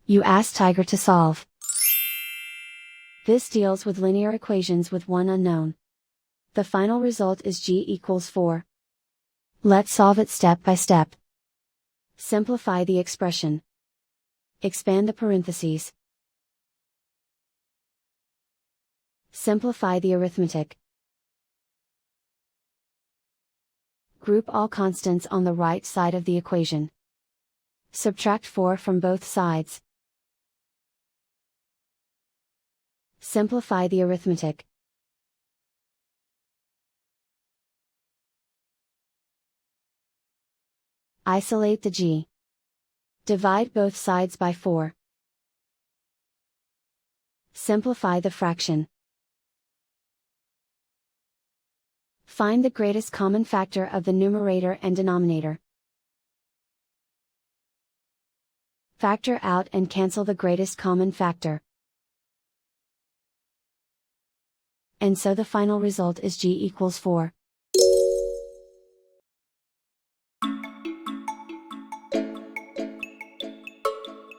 You ask Tiger to solve. This deals with linear equations with one unknown. The final result is g=4. Let's solve it step by step. Simplify the expression. Expand the parentheses. Simplify the arithmetic. Group all constants on the right side of the equation. Subtract 4 from both sides. Simplify the arithmetic. Isolate the g. Divide both sides by 4. Simplify the fraction. Find the greatest common factor of the numerator and denominator. Factor out and cancel the greatest common factor. And so the final result is g=4.